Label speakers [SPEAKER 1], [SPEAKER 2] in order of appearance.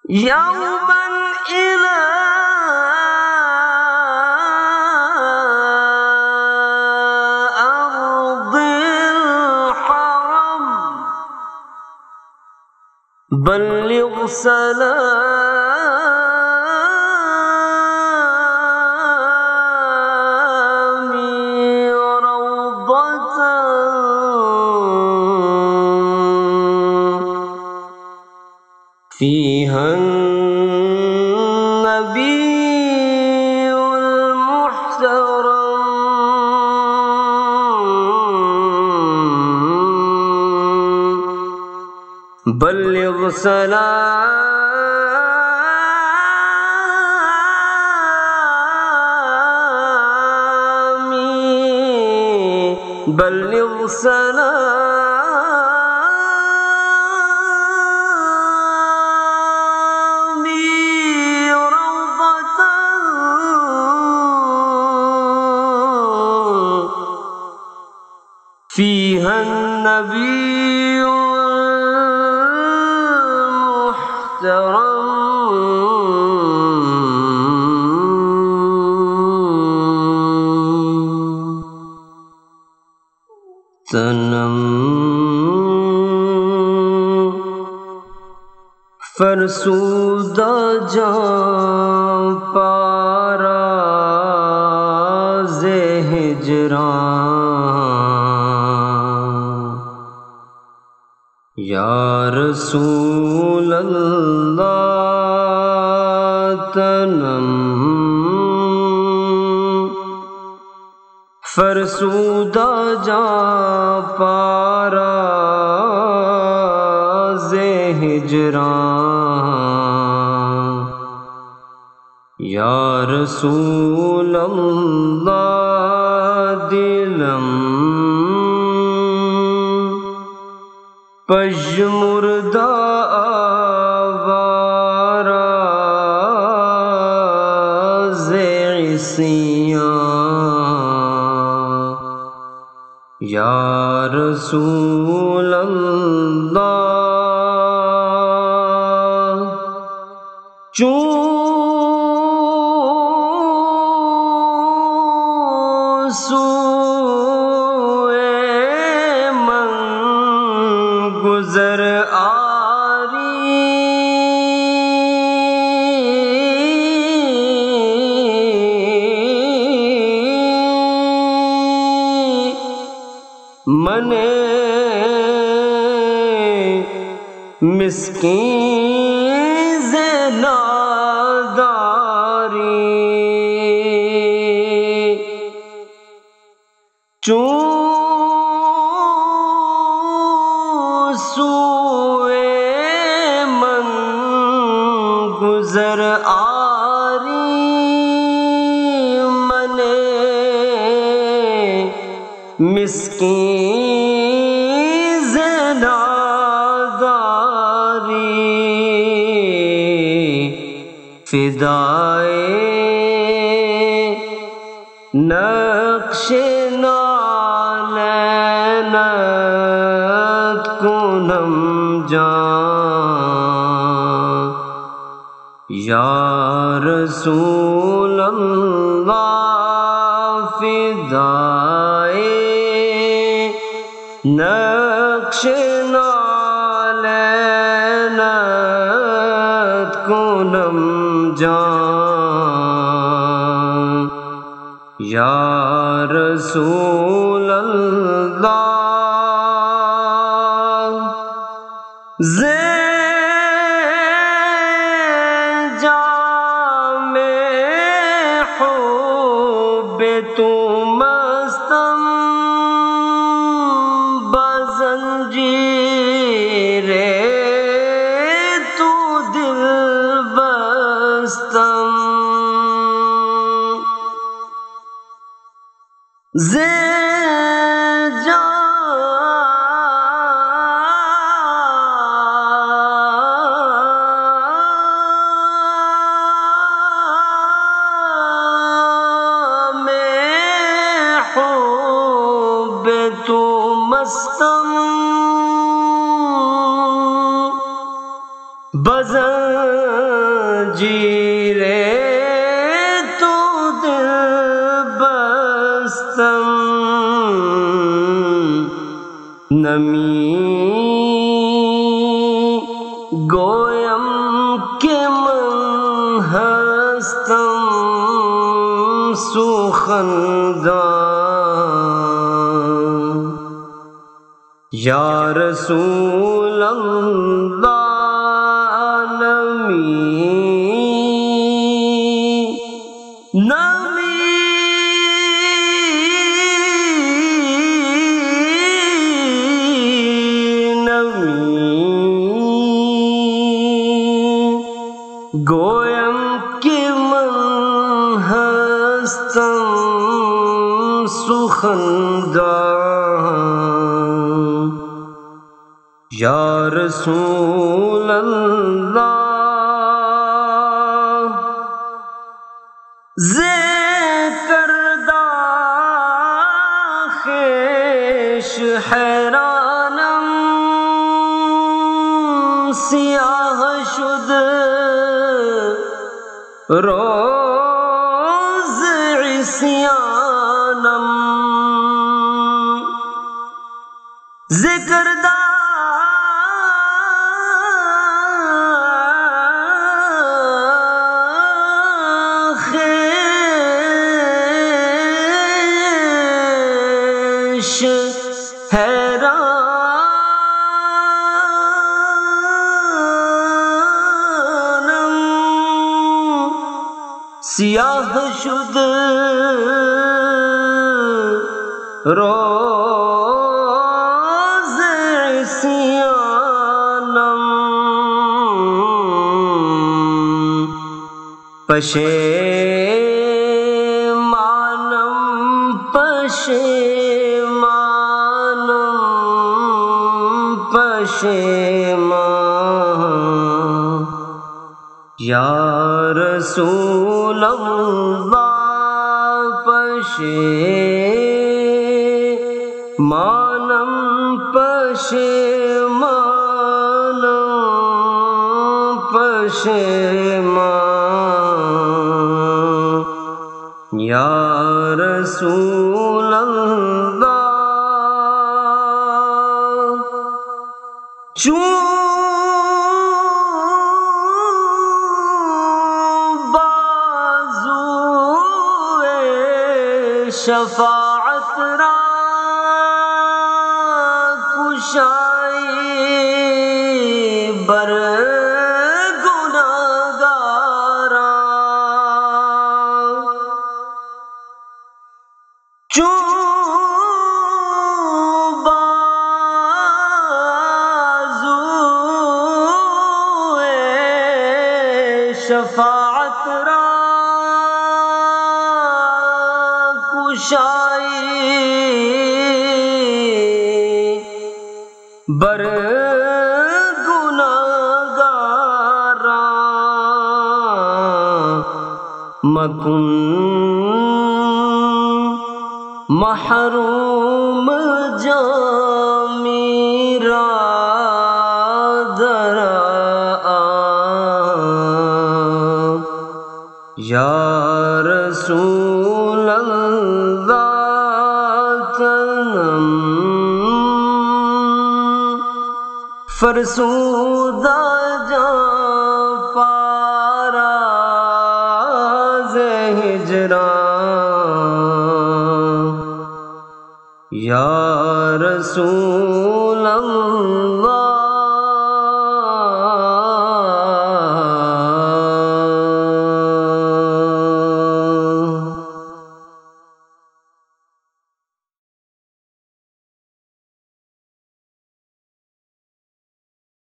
[SPEAKER 1] يوما إلى أرض الحرم بلغ سلامي روضة فيها النبي المحترم بلغ سلامي بلغ سلامي روضة فيها النبي المحترم تنم فرسودہ جاں پاراز ہجران یا رسول اللہ تنم فرسودہ جاں پاراز ہجران یا رسول اللہ دلم پژمردہ آوارہ عصیان یا رسول اللہ چون سوئے من گزر آری من مسکین زناداری چون سوئے من گزر آری من مسکین زناداری فدائے نقش نالینت کنم جان یا رسول اللہ فدائے نقش نالینت کنم جان یا رسول اللہ جام حب تو مستم بزنجیر تو دل بستم زے جان میں حب تو مستم بزنجیر تو دل بستم نمی گویم کہ من ہستم سوخندان یا رسول اللہ گویم کہ من ہستم سخندان یا رسول اللہ زے کردہ خیش حیرانم سیاہ شد روز عصیانم ذکر دا خیش سیاہ شد روز عصیانم پشیمانم پشیمانم پشیمان یا رسول اللہ پشیمانم پشیمانم پشیمان یا رسول اللہ شفاعت را کشائی بر گناہگارا بازوئے شفاعت را بر گناہگارا مکن محروم جامی را درآ یا رسول اللہ فرسودہ جاں پارا ہجران یا رسول اللہ